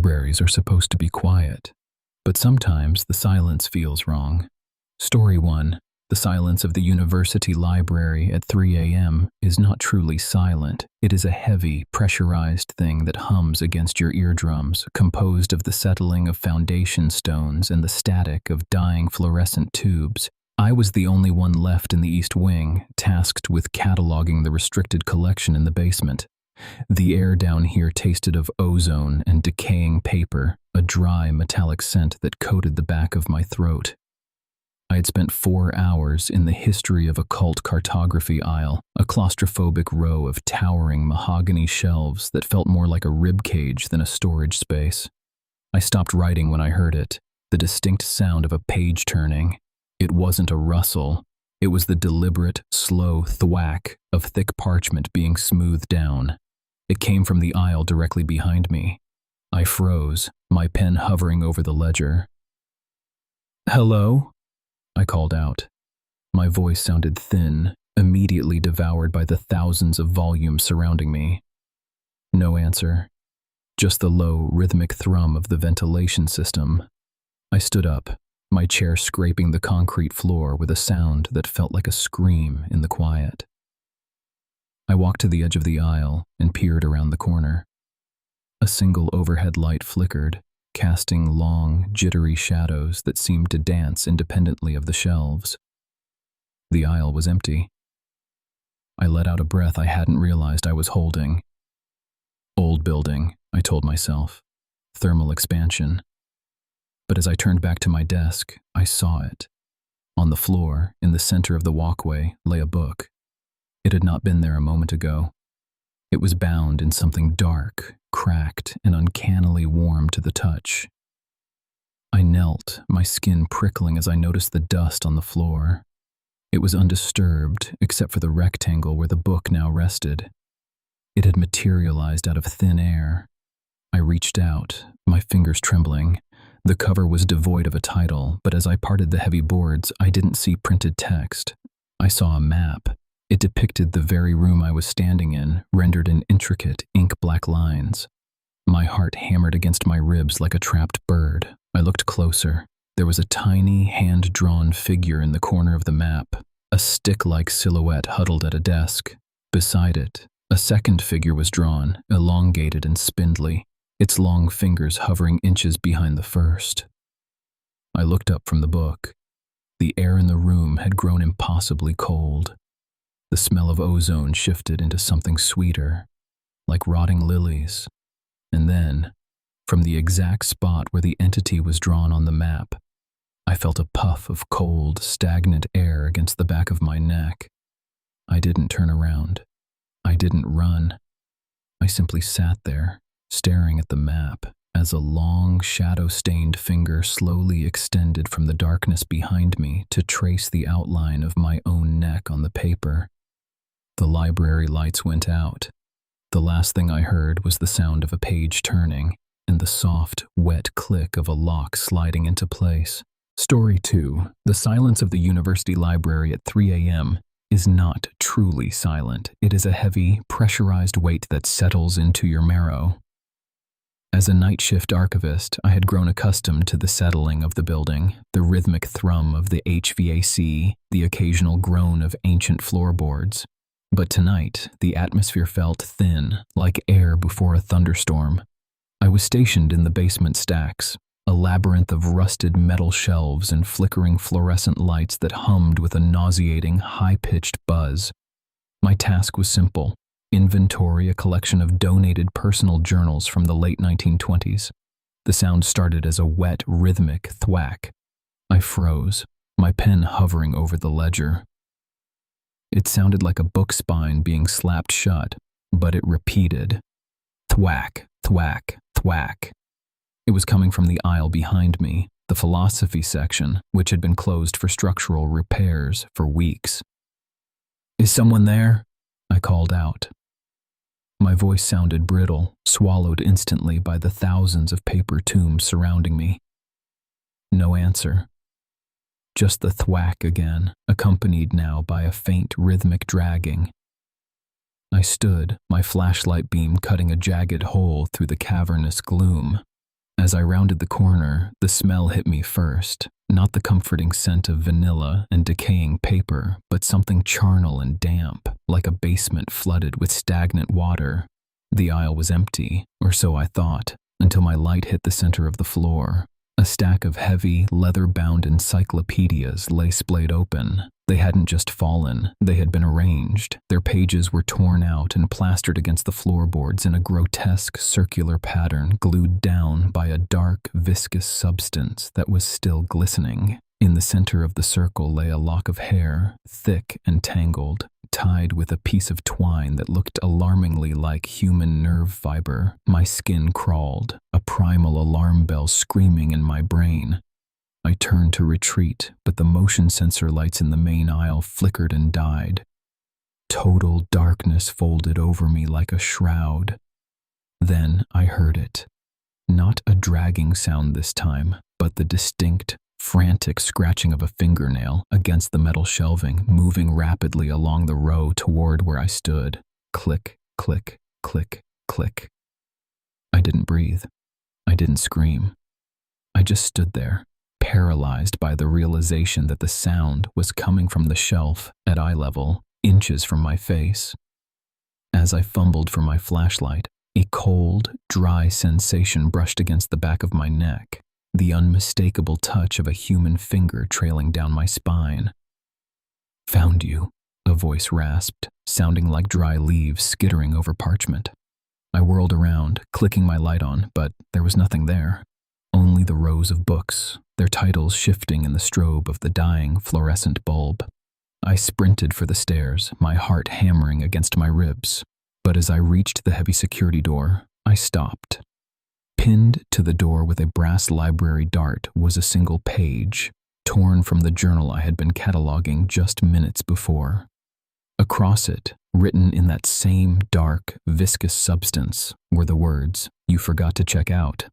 Libraries are supposed to be quiet, but sometimes the silence feels wrong. Story 1. The silence of the university library at 3 a.m. is not truly silent. It is a heavy, pressurized thing that hums against your eardrums, composed of the settling of foundation stones and the static of dying fluorescent tubes. I was the only one left in the East Wing, tasked with cataloging the restricted collection in the basement. The air down here tasted of ozone and decaying paper, a dry, metallic scent that coated the back of my throat. I had spent 4 hours in the history of occult cartography aisle, a claustrophobic row of towering mahogany shelves that felt more like a rib cage than a storage space. I stopped writing when I heard it, the distinct sound of a page turning. It wasn't a rustle. It was the deliberate, slow thwack of thick parchment being smoothed down. It came from the aisle directly behind me. I froze, my pen hovering over the ledger. "Hello?" I called out. My voice sounded thin, immediately devoured by the thousands of volumes surrounding me. No answer. Just the low, rhythmic thrum of the ventilation system. I stood up, my chair scraping the concrete floor with a sound that felt like a scream in the quiet. I walked to the edge of the aisle and peered around the corner. A single overhead light flickered, casting long, jittery shadows that seemed to dance independently of the shelves. The aisle was empty. I let out a breath I hadn't realized I was holding. Old building, I told myself. Thermal expansion. But as I turned back to my desk, I saw it. On the floor, in the center of the walkway, lay a book. It had not been there a moment ago. It was bound in something dark, cracked, and uncannily warm to the touch. I knelt, my skin prickling as I noticed the dust on the floor. It was undisturbed, except for the rectangle where the book now rested. It had materialized out of thin air. I reached out, my fingers trembling. The cover was devoid of a title, but as I parted the heavy boards, I didn't see printed text. I saw a map. It depicted the very room I was standing in, rendered in intricate, ink-black lines. My heart hammered against my ribs like a trapped bird. I looked closer. There was a tiny, hand-drawn figure in the corner of the map, a stick-like silhouette huddled at a desk. Beside it, a second figure was drawn, elongated and spindly, its long fingers hovering inches behind the first. I looked up from the book. The air in the room had grown impossibly cold. The smell of ozone shifted into something sweeter, like rotting lilies. And then, from the exact spot where the entity was drawn on the map, I felt a puff of cold, stagnant air against the back of my neck. I didn't turn around. I didn't run. I simply sat there, staring at the map, as a long, shadow-stained finger slowly extended from the darkness behind me to trace the outline of my own neck on the paper. The library lights went out. The last thing I heard was the sound of a page turning and the soft, wet click of a lock sliding into place. Story 2. The silence of the university library at 3 a.m. is not truly silent. It is a heavy, pressurized weight that settles into your marrow. As a night shift archivist, I had grown accustomed to the settling of the building, the rhythmic thrum of the HVAC, the occasional groan of ancient floorboards. But tonight, the atmosphere felt thin, like air before a thunderstorm. I was stationed in the basement stacks, a labyrinth of rusted metal shelves and flickering fluorescent lights that hummed with a nauseating, high-pitched buzz. My task was simple: inventory a collection of donated personal journals from the late 1920s. The sound started as a wet, rhythmic thwack. I froze, my pen hovering over the ledger. It sounded like a book spine being slapped shut, but it repeated. Thwack, thwack, thwack. It was coming from the aisle behind me, the philosophy section, which had been closed for structural repairs for weeks. "Is someone there?" I called out. My voice sounded brittle, swallowed instantly by the thousands of paper tombs surrounding me. No answer. Just the thwack again, accompanied now by a faint rhythmic dragging. I stood, my flashlight beam cutting a jagged hole through the cavernous gloom. As I rounded the corner, the smell hit me first. Not the comforting scent of vanilla and decaying paper, but something charnel and damp, like a basement flooded with stagnant water. The aisle was empty, or so I thought, until my light hit the center of the floor. A stack of heavy, leather-bound encyclopedias lay splayed open. They hadn't just fallen, they had been arranged. Their pages were torn out and plastered against the floorboards in a grotesque circular pattern glued down by a dark, viscous substance that was still glistening. In the center of the circle lay a lock of hair, thick and tangled, tied with a piece of twine that looked alarmingly like human nerve fiber. My skin crawled, a primal alarm bell screaming in my brain. I turned to retreat, but the motion sensor lights in the main aisle flickered and died. Total darkness folded over me like a shroud. Then I heard it. Not a dragging sound this time, but the distinct, frantic scratching of a fingernail against the metal shelving, moving rapidly along the row toward where I stood. Click, click, click, click. I didn't breathe. I didn't scream. I just stood there, paralyzed by the realization that the sound was coming from the shelf at eye level, inches from my face. As I fumbled for my flashlight, a cold, dry sensation brushed against the back of my neck. The unmistakable touch of a human finger trailing down my spine. "Found you," a voice rasped, sounding like dry leaves skittering over parchment. I whirled around, clicking my light on, but there was nothing there. Only the rows of books, their titles shifting in the strobe of the dying fluorescent bulb. I sprinted for the stairs, my heart hammering against my ribs. But as I reached the heavy security door, I stopped. Pinned to the door with a brass library dart was a single page, torn from the journal I had been cataloging just minutes before. Across it, written in that same dark, viscous substance, were the words, "You forgot to check out."